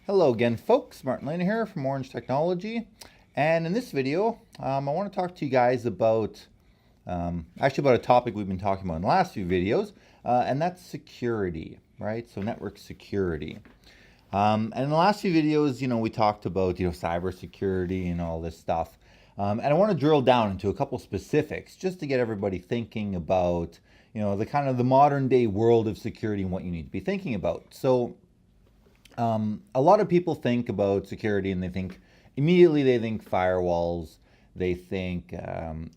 Hello again, folks. Martin Lane here from Orange Technology. And in this video, I want to talk to you guys about about a topic we've been talking about in the last few videos, and that's security, right? So network security. And in the last few videos, we talked about, cybersecurity and all this stuff. And I want to drill down into a couple specifics just to get everybody thinking about, the kind of the modern day world of security and what you need to be thinking about. So a lot of people think about security and they think firewalls, they think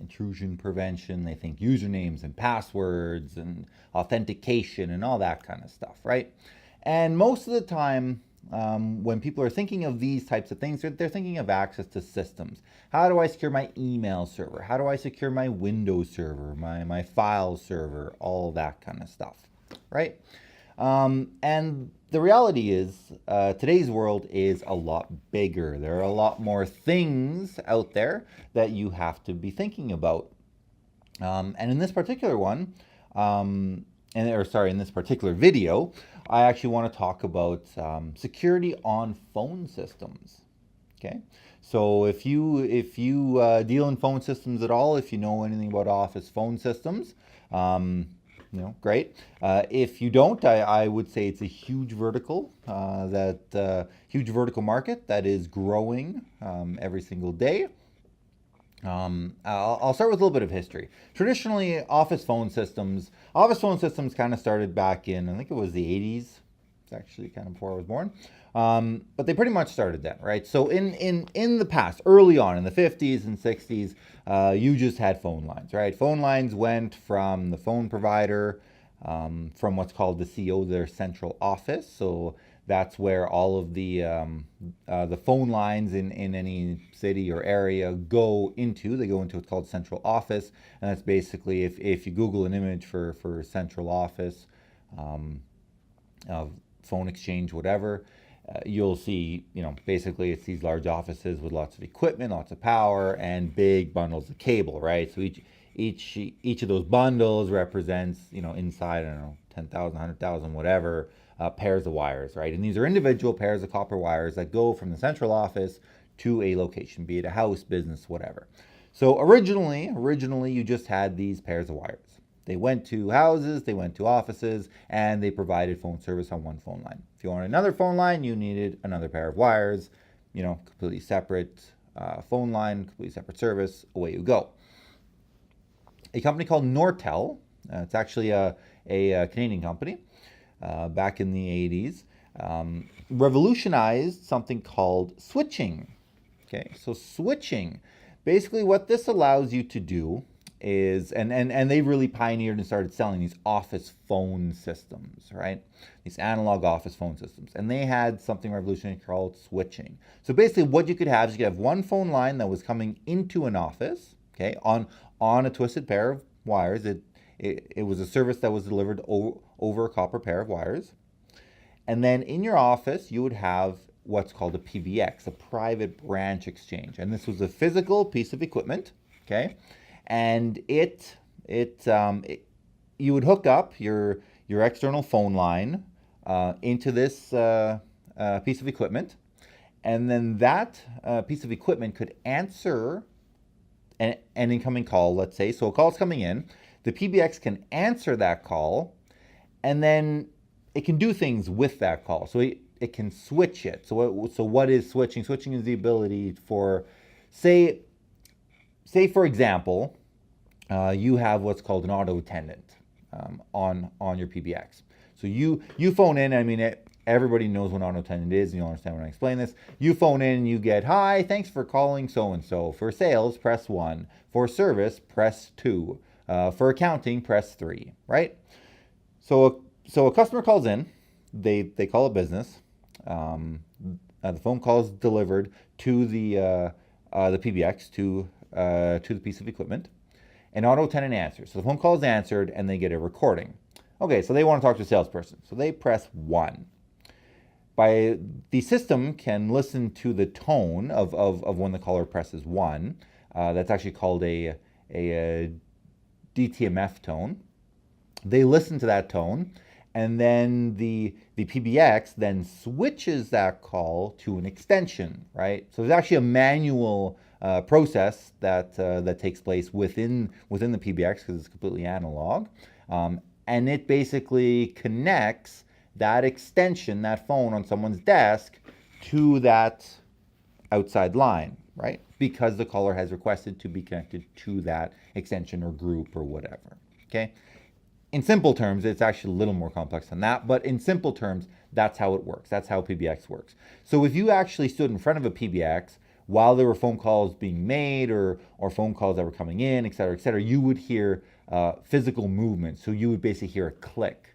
intrusion prevention, they think usernames and passwords and authentication and all that kind of stuff, right? And most of the time, when people are thinking of these types of things, they're thinking of access to systems. How do I secure my email server? How do I secure my Windows server, my file server, all that kind of stuff, right? And the reality is, today's world is a lot bigger. There are a lot more things out there that you have to be thinking about. And in this particular one, in this particular video, I actually want to talk about security on phone systems. Okay, so if you deal in phone systems at all, if you know anything about office phone systems, great. If you don't, I would say it's a huge vertical, huge vertical market that is growing every single day. I'll start with a little bit of history. Traditionally, office phone systems kind of started back in, I think it was the 80s. It's actually kind of before I was born. But they pretty much started then, right? So in the past, early on in the 50s and 60s, you just had phone lines, right? Phone lines went from the phone provider, from what's called the CO, their central office. So that's where all of the phone lines in any city or area go into. They go into what's called central office, and that's basically if you Google an image for central office, phone exchange, whatever, you'll see, basically it's these large offices with lots of equipment, lots of power, and big bundles of cable, right? So each of those bundles represents, inside, I don't know, 10,000, 100,000, whatever, pairs of wires, right? And these are individual pairs of copper wires that go from the central office to a location, be it a house, business, whatever. So originally you just had these pairs of wires. They went to houses, they went to offices, and they provided phone service on one phone line. If you wanted another phone line, you needed another pair of wires, completely separate phone line, completely separate service, away you go. A company called Nortel, it's actually a Canadian company, back in the 80s, revolutionized something called switching. Okay, so switching, basically what this allows you to do is, and they really pioneered and started selling these office phone systems, right? These analog office phone systems. And they had something revolutionary called switching. So basically what you could have is you could have one phone line that was coming into an office, okay, on a twisted pair of wires. It was a service that was delivered over a copper pair of wires. And then in your office, you would have what's called a PBX, a private branch exchange. And this was a physical piece of equipment, okay? And you would hook up your external phone line into this piece of equipment, and then that piece of equipment could answer an incoming call, let's say. So a call's coming in, the PBX can answer that call, and then it can do things with that call. So it can switch it. So what is switching? Switching is the ability for, say for example, you have what's called an auto attendant on your PBX. So you phone in. I mean, everybody knows what an auto attendant is, and you'll understand when I explain this. You phone in and you get, "Hi, thanks for calling so-and-so. For sales, press 1. For service, press 2. For accounting, press 3, right? So a customer calls in. They call a business. The phone call is delivered to the PBX, to the piece of equipment. An auto attendant answers. So the phone call is answered and they get a recording. Okay, so they want to talk to a salesperson. So they press 1. The system can listen to the tone of when the caller presses 1. That's actually called a DTMF tone. They listen to that tone and then the PBX then switches that call to an extension, right? So there's actually a manual process that takes place within the PBX because it's completely analog, and it basically connects that extension, that phone on someone's desk, to that outside line, right? Because the caller has requested to be connected to that extension or group or whatever. Okay. In simple terms, it's actually a little more complex than that, but in simple terms, that's how it works. That's how PBX works. So if you actually stood in front of a PBX while there were phone calls being made or phone calls that were coming in, et cetera, you would hear physical movement. So you would basically hear a click.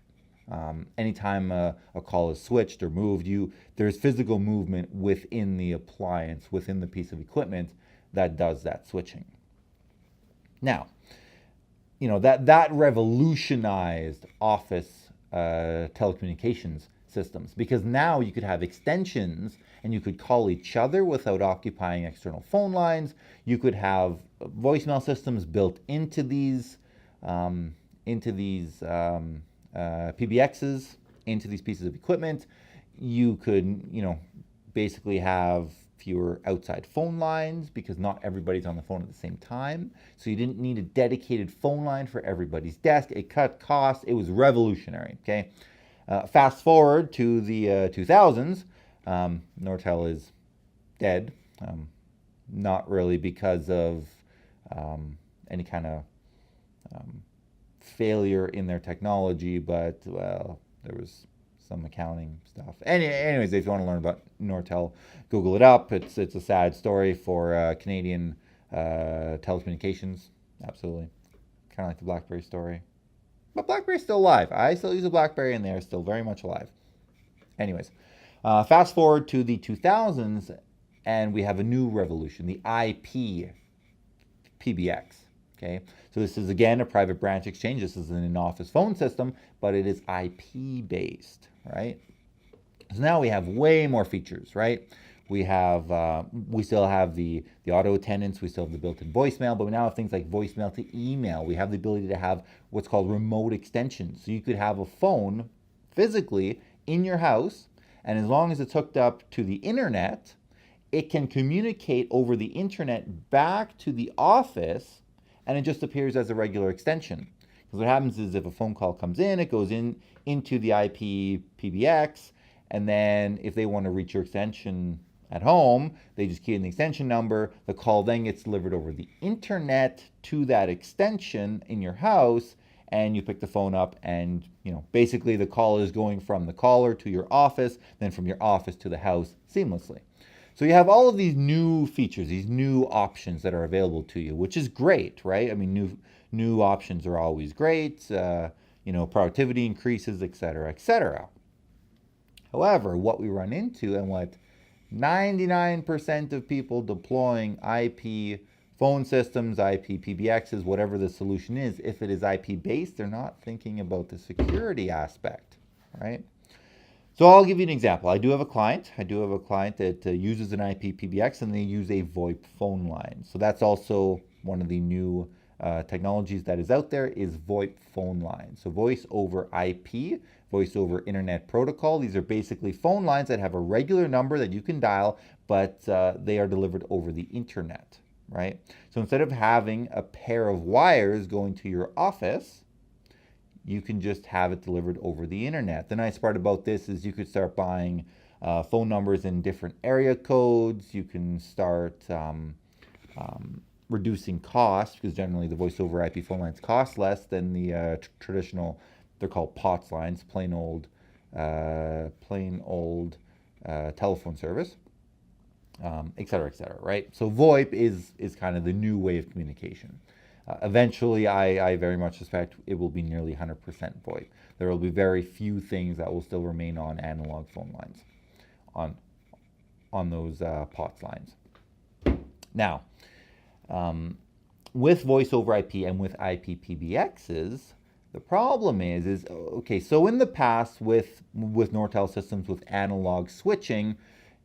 Anytime a call is switched or moved, there's physical movement within the appliance, within the piece of equipment that does that switching. Now, that revolutionized office telecommunications systems, because now you could have extensions and you could call each other without occupying external phone lines. You could have voicemail systems built into these PBXs, into these pieces of equipment. You could, basically have fewer outside phone lines because not everybody's on the phone at the same time. So you didn't need a dedicated phone line for everybody's desk. It cut costs. It was revolutionary. Okay. Fast forward to the 2000s, Nortel is dead. Not really because of any kind of failure in their technology, but well, there was some accounting stuff. Anyways, if you want to learn about Nortel, Google it up. It's a sad story for Canadian telecommunications. Absolutely, kind of like the BlackBerry story. But BlackBerry's still alive. I still use a BlackBerry, and they're still very much alive. Anyways, fast forward to the 2000s, and we have a new revolution: the IP PBX. Okay, so this is again a private branch exchange. This is an in-office phone system, but it is IP based, right? So now we have way more features, right? We still have the auto attendance, we still have the built-in voicemail, but we now have things like voicemail to email. We have the ability to have what's called remote extensions. So you could have a phone physically in your house, and as long as it's hooked up to the internet, it can communicate over the internet back to the office, and it just appears as a regular extension. Because what happens is if a phone call comes in, it goes into the IP PBX, and then if they want to reach your extension at home, they just key in the extension number. The call then gets delivered over the internet to that extension in your house, and you pick the phone up, and basically the call is going from the caller to your office, then from your office to the house seamlessly. So you have all of these new features, these new options that are available to you, which is great, right? I mean, new options are always great. Productivity increases, et cetera, et cetera. However, what we run into, and what 99% of people deploying IP phone systems, IP PBXs, whatever the solution is, if it is IP based, they're not thinking about the security aspect, right? So I'll give you an example. I do have a client that uses an IP PBX, and they use a VoIP phone line. So that's also one of the new technologies that is out there, is VoIP phone lines. So voice over IP, voice over internet protocol. These are basically phone lines that have a regular number that you can dial, but they are delivered over the internet, right? So instead of having a pair of wires going to your office, you can just have it delivered over the internet. The nice part about this is you could start buying phone numbers in different area codes. You can start reducing costs, because generally the voice over IP phone lines cost less than the traditional, they're called POTS lines, plain old telephone service, et cetera, right? So VoIP is kind of the new way of communication. Eventually, I very much suspect it will be nearly 100% VoIP. There will be very few things that will still remain on analog phone lines, on those POTS lines. Now, with voice over IP and with IP PBXs, the problem is okay. So in the past, with Nortel systems with analog switching,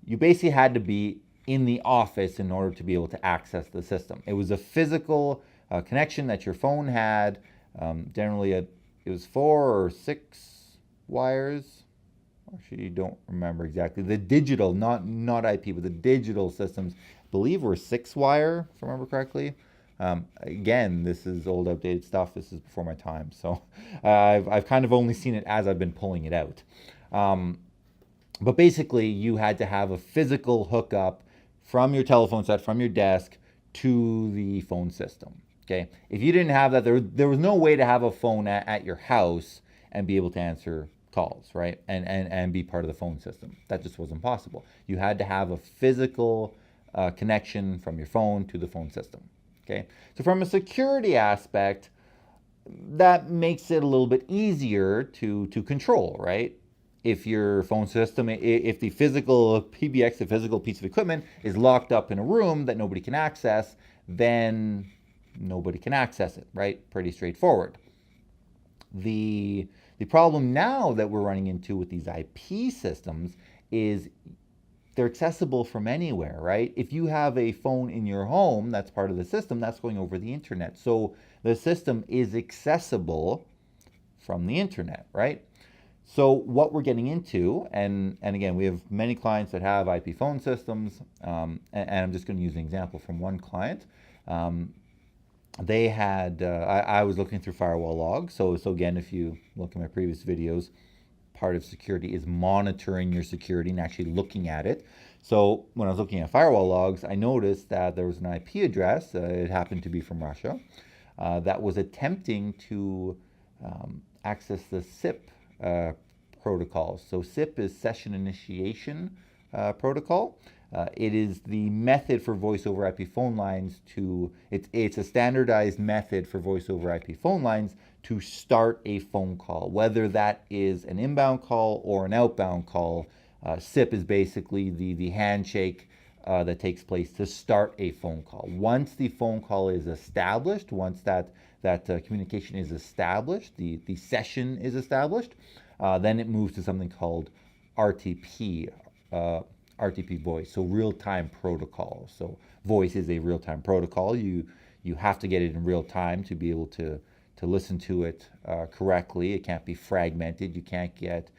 you basically had to be in the office in order to be able to access the system. It was a physical connection that your phone had. Generally, it was 4 or 6 wires. Actually, you don't remember exactly. The digital, not IP, but the digital systems, I believe were 6-wire, if I remember correctly. Again, this is old, outdated stuff. This is before my time, so I've kind of only seen it as I've been pulling it out. But basically, you had to have a physical hookup from your telephone set, from your desk, to the phone system. Okay, if you didn't have that, there was no way to have a phone at your house and be able to answer calls, right? And be part of the phone system. That just wasn't possible. You had to have a physical connection from your phone to the phone system. Okay, so from a security aspect, that makes it a little bit easier to control, right? If your phone system, if the physical PBX, the physical piece of equipment, is locked up in a room that nobody can access, then nobody can access it, right? Pretty straightforward. The problem now that we're running into with these IP systems is they're accessible from anywhere, right? If you have a phone in your home that's part of the system, that's going over the internet. So the system is accessible from the internet, right? So what we're getting into, and again, we have many clients that have IP phone systems, and I'm just going to use an example from one client. They had, I was looking through firewall logs. So again, if you look at my previous videos, part of security is monitoring your security and actually looking at it. So when I was looking at firewall logs, I noticed that there was an IP address, it happened to be from Russia, that was attempting to access the SIP protocol. So SIP is Session Initiation Protocol. It is the method for voice over IP phone lines it's a standardized method for voice over IP phone lines to start a phone call, whether that is an inbound call or an outbound call. SIP is basically the handshake that takes place to start a phone call. Once the phone call is established, once that communication is established, the session is established, then it moves to something called RTP, RTP voice, so real-time protocol. So voice is a real-time protocol. You have to get it in real time to be able to listen to it correctly. It can't be fragmented. You can't get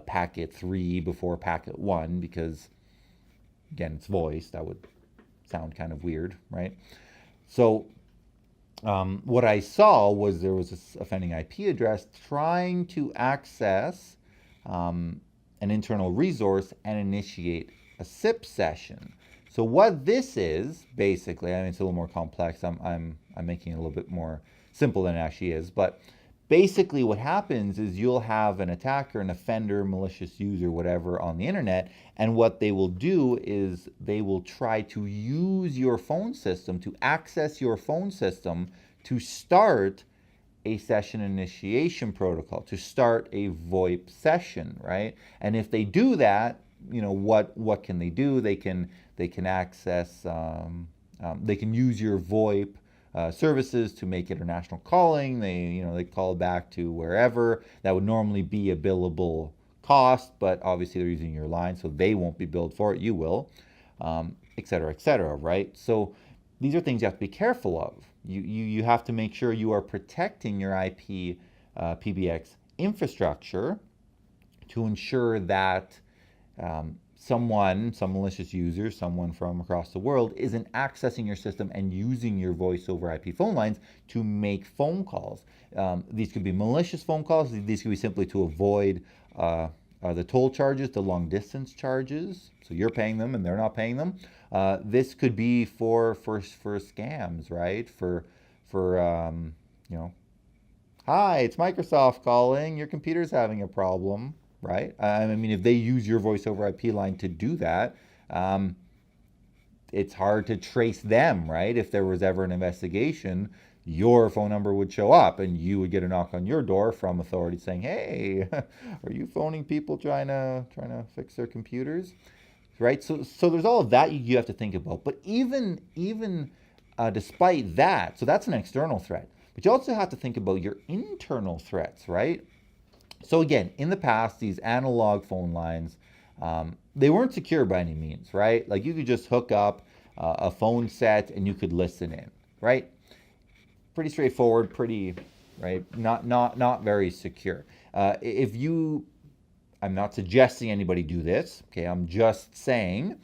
packet 3 before packet 1 because, again, it's voice. That would sound kind of weird, right? So what I saw was there was this offending IP address trying to access an internal resource and initiate a SIP session. So what this is, basically, I mean, it's a little more complex. I'm making it a little bit more simple than it actually is. But basically what happens is you'll have an attacker, an offender, malicious user, whatever, on the internet. And what they will do is they will try to use your phone system, to access your phone system, to start a session initiation protocol, to start a VoIP session, right? And if they do that, you know, what can they do? They can access, they can use your VoIP services to make international calling. They call back to wherever. That would normally be a billable cost, but obviously they're using your line, so they won't be billed for it. You will, et cetera, right? So these are things you have to be careful of. You have to make sure you are protecting your IP PBX infrastructure to ensure that some malicious user, someone from across the world, isn't accessing your system and using your voice over IP phone lines to make phone calls. These could be malicious phone calls. These could be simply to avoid the toll charges, the long distance charges. So you're paying them and they're not paying them. This could be for scams, right? Hi, it's Microsoft calling. Your computer's having a problem. Right? I mean, if they use your voice over IP line to do that, it's hard to trace them, right? If there was ever an investigation, your phone number would show up and you would get a knock on your door from authorities saying, hey, are you phoning people trying to fix their computers? Right? So there's all of that you have to think about. But even despite that, so that's an external threat. But you also have to think about your internal threats, right? So again, in the past, these analog phone lines, they weren't secure by any means, right? Like you could just hook up a phone set and you could listen in, right? Pretty straightforward, pretty, right? Not very secure. If you I'm not suggesting anybody do this. Okay, I'm just saying,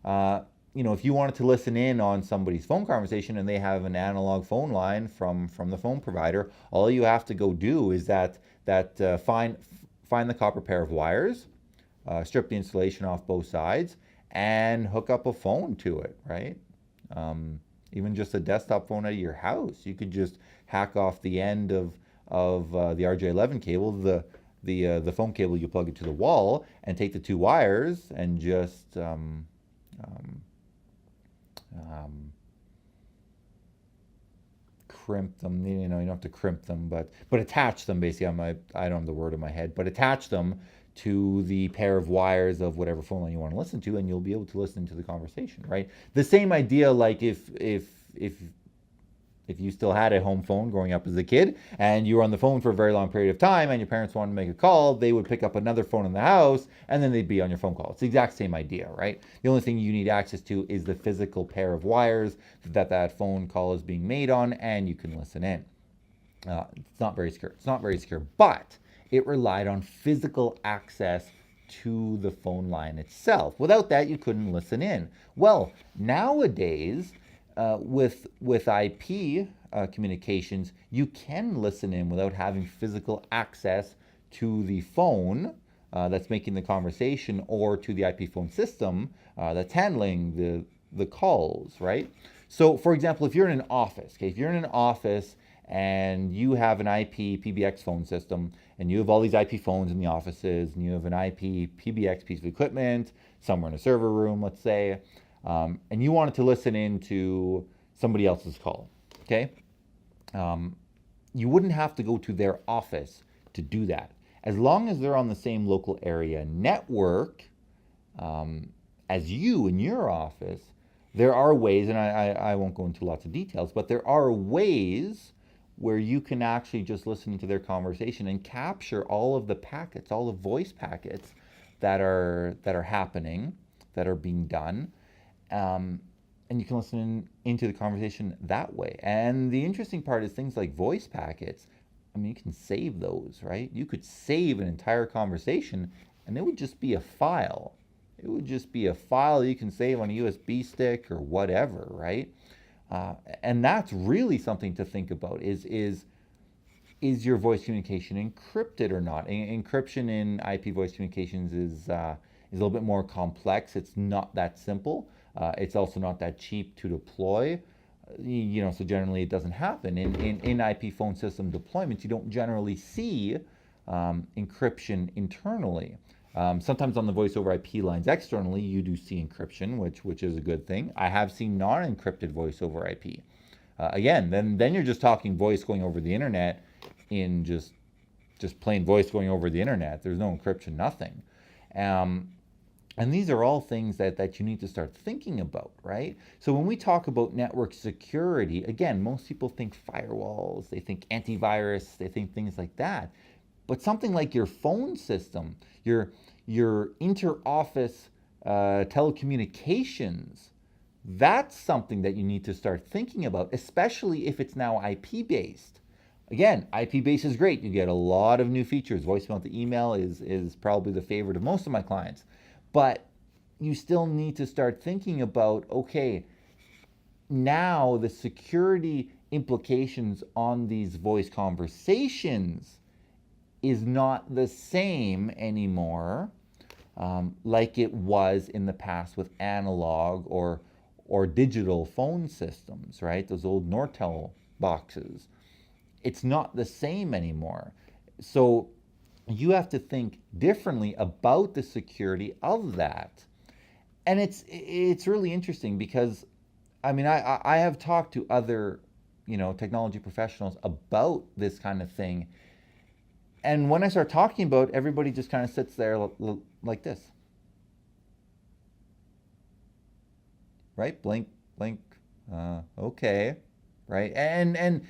if you wanted to listen in on somebody's phone conversation and they have an analog phone line from the phone provider, all you have to go do is find the copper pair of wires, strip the insulation off both sides, and hook up a phone to it, right? Even just a desktop phone at your house, you could just hack off the end of the RJ11 cable, the phone cable, you plug it to the wall, and take the two wires and just crimp them. You don't have to crimp them, but attach them. Basically, I don't have the word in my head, but attach them to the pair of wires of whatever phone line you want to listen to, and you'll be able to listen to the conversation, right? The same idea, like if you still had a home phone growing up as a kid and you were on the phone for a very long period of time and your parents wanted to make a call, they would pick up another phone in the house and then they'd be on your phone call. It's the exact same idea, right? The only thing you need access to is the physical pair of wires that phone call is being made on, and you can listen in. It's not very secure, but it relied on physical access to the phone line itself. Without that, you couldn't listen in. Well, nowadays, with IP communications, you can listen in without having physical access to the phone that's making the conversation, or to the IP phone system that's handling the calls, right? So, for example, if you're in an office, if you're in an office and you have an IP PBX phone system, and you have all these IP phones in the offices, and you have an IP PBX piece of equipment somewhere in a server room, let's say, and you wanted to listen in to somebody else's call, okay? You wouldn't have to go to their office to do that. As long as they're on the same local area network as you in your office, there are ways, and I won't go into lots of details, but there are ways where you can actually just listen to their conversation and capture all of the packets, all the voice packets that are happening, that are being done. And you can listen into the conversation that way. And the interesting part is things like voice packets. I mean, you can save those, right? You could save an entire conversation and it would just be a file. It would just be a file you can save on a USB stick or whatever, right? And that's really something to think about, is your voice communication encrypted or not? Encryption in IP voice communications is a little bit more complex. It's not that simple. It's also not that cheap to deploy. So generally it doesn't happen. In IP phone system deployments, you don't generally see encryption internally. Sometimes on the voice over IP lines externally, you do see encryption, which is a good thing. I have seen non-encrypted voice over IP. Again, then you're just talking voice going over the internet, in just plain voice going over the internet. There's no encryption, nothing. And these are all things that you need to start thinking about, right? So when we talk about network security, again, most people think firewalls, they think antivirus, they think things like that. But something like your phone system, your inter-office telecommunications, that's something that you need to start thinking about, especially if it's now IP-based. Again, IP-based is great. You get a lot of new features. Voicemail to email is probably the favorite of most of my clients. But you still need to start thinking about, okay, now the security implications on these voice conversations is not the same anymore like it was in the past with analog or digital phone systems, right? Those old Nortel boxes. It's not the same anymore. So you have to think differently about the security of that. And it's really interesting because, I mean, I have talked to other, technology professionals about this kind of thing. And when I start talking about it, everybody just kind of sits there like this. Right? Blink, blink, okay. Right? And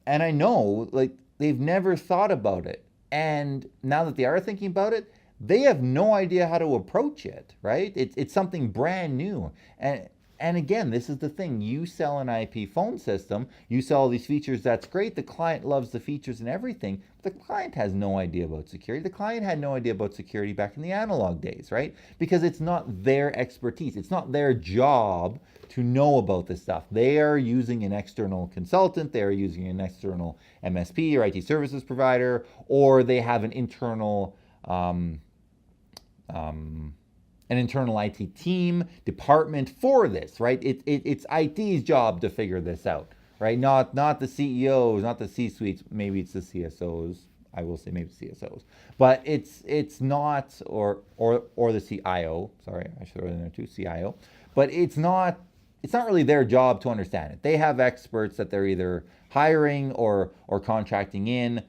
I know, like, they've never thought about it. And now that they are thinking about it, they have no idea how to approach it, right? It's something brand new. And And again, this is the thing. You sell an IP phone system, you sell all these features, that's great. The client loves the features and everything. But the client has no idea about security. The client had no idea about security back in the analog days, right? Because it's not their expertise. It's not their job to know about this stuff. They are using an external consultant, they are using an external MSP or IT services provider, or they have an internal IT team, department for this, right? It's IT's job to figure this out, right? Not the CEOs, not the C-suites, maybe it's the CSOs. I will say maybe CSOs, but it's not, or the CIO. Sorry, I should throw it in there too, CIO. But it's not really their job to understand it. They have experts that they're either hiring or contracting in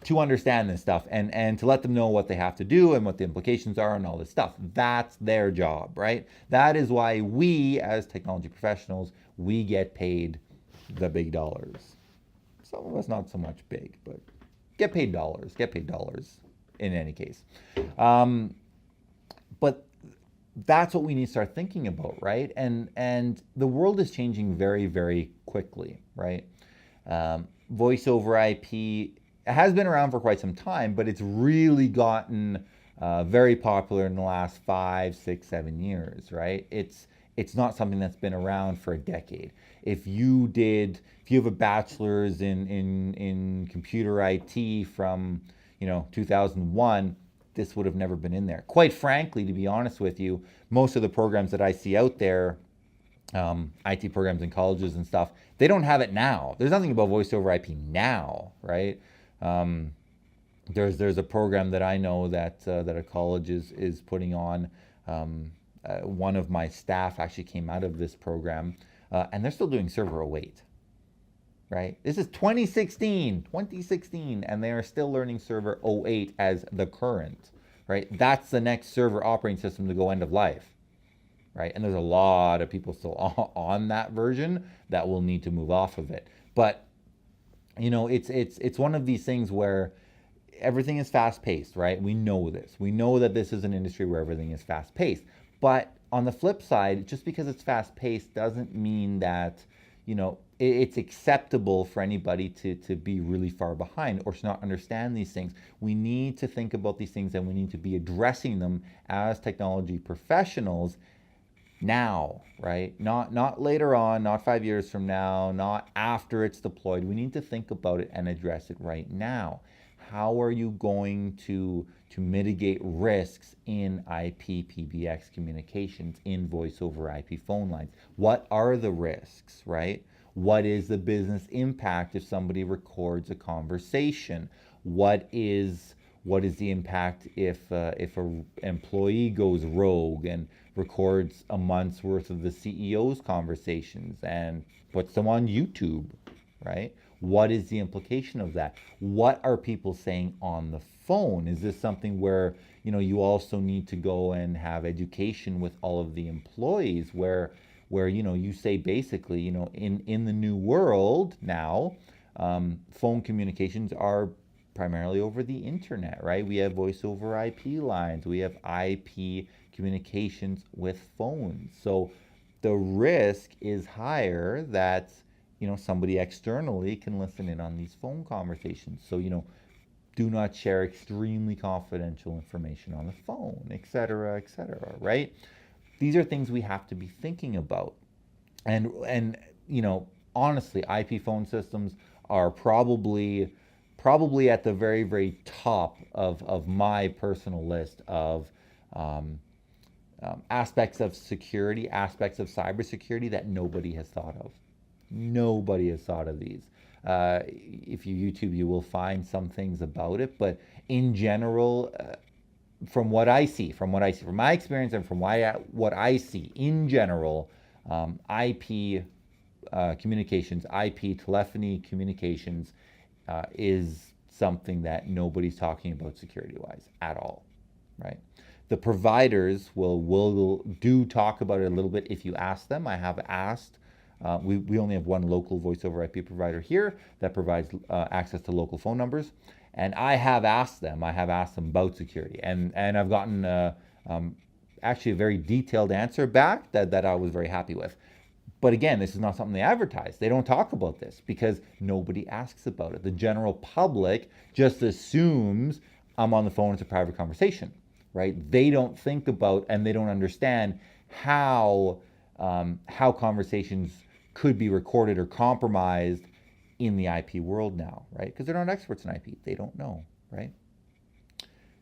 to understand this stuff and to let them know what they have to do and what the implications are and all this stuff. That's their job, right? That is why we, as technology professionals, we get paid the big dollars. Some of us not so much big, but get paid dollars in any case. But that's what we need to start thinking about, right? And the world is changing very, very quickly, right? Voice over IP has been around for quite some time, but it's really gotten very popular in the last 5, 6, 7 years, right? It's not something that's been around for a decade. If you have a bachelor's in computer IT from 2001, this would have never been in there. Quite frankly, to be honest with you, most of the programs that I see out there, IT programs in colleges and stuff, they don't have it now. There's nothing about voice over IP now, right? There's a program that I know that a college is putting on. One of my staff actually came out of this program, and they're still doing Server 08, right? This is 2016, and they are still learning Server 08 as the current, right? That's the next server operating system to go end of life, right? And there's a lot of people still on that version that will need to move off of it. But it's one of these things where everything is fast paced, right? We know this. We know that this is an industry where everything is fast paced. But on the flip side, just because it's fast paced doesn't mean that, it's acceptable for anybody to be really far behind or to not understand these things. We need to think about these things and we need to be addressing them as technology professionals now, right? Not later on, not 5 years from now, not after it's deployed. We need to think about it and address it right now. How are you going to mitigate risks in IP PBX communications, in voice over IP phone lines? What are the risks, right? What is the business impact if somebody records a conversation? What is the impact if an employee goes rogue and records a month's worth of the CEO's conversations and puts them on YouTube, right? What is the implication of that? What are people saying on the phone? Is this something where, you also need to go and have education with all of the employees where you say basically, in the new world now, phone communications are primarily over the internet, right? We have voice over IP lines, we have IP communications with phones. So the risk is higher that somebody externally can listen in on these phone conversations. So do not share extremely confidential information on the phone, etc., right? These are things we have to be thinking about. And honestly, IP phone systems are probably at the very, very top of my personal list of aspects of security, aspects of cybersecurity that nobody has thought of. Nobody has thought of these. If you YouTube, you will find some things about it, but in general, from what I see, from my experience and from what I see in general, IP communications, IP telephony communications is something that nobody's talking about security-wise at all, right? The providers will talk about it a little bit if you ask them. I have asked. We only have one local voice over IP provider here that provides access to local phone numbers, and I have asked them about security, and I've gotten actually a very detailed answer back that I was very happy with. But again, this is not something they advertise. They don't talk about this because nobody asks about it. The general public just assumes I'm on the phone, it's a private conversation, right? They don't think about and they don't understand how conversations could be recorded or compromised in the IP world now, right? Because they're not experts in IP. They don't know, right?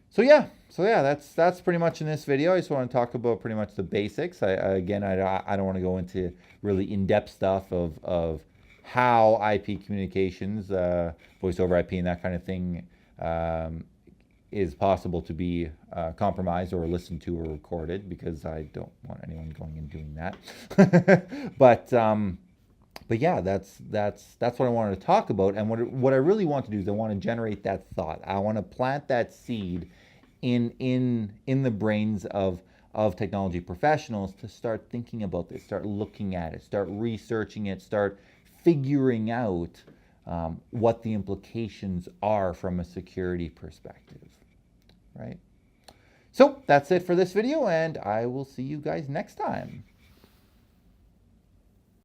So yeah, that's pretty much in this video. I just want to talk about pretty much the basics. I don't want to go into really in-depth stuff of how IP communications, voice over IP and that kind of thing is possible to be compromised or listened to or recorded, because I don't want anyone going and doing that. But yeah, that's what I wanted to talk about. And what I really want to do is I want to generate that thought. I want to plant that seed in the brains of technology professionals to start thinking about this, start looking at it, start researching it, start figuring out what the implications are from a security perspective, right? So that's it for this video, and I will see you guys next time.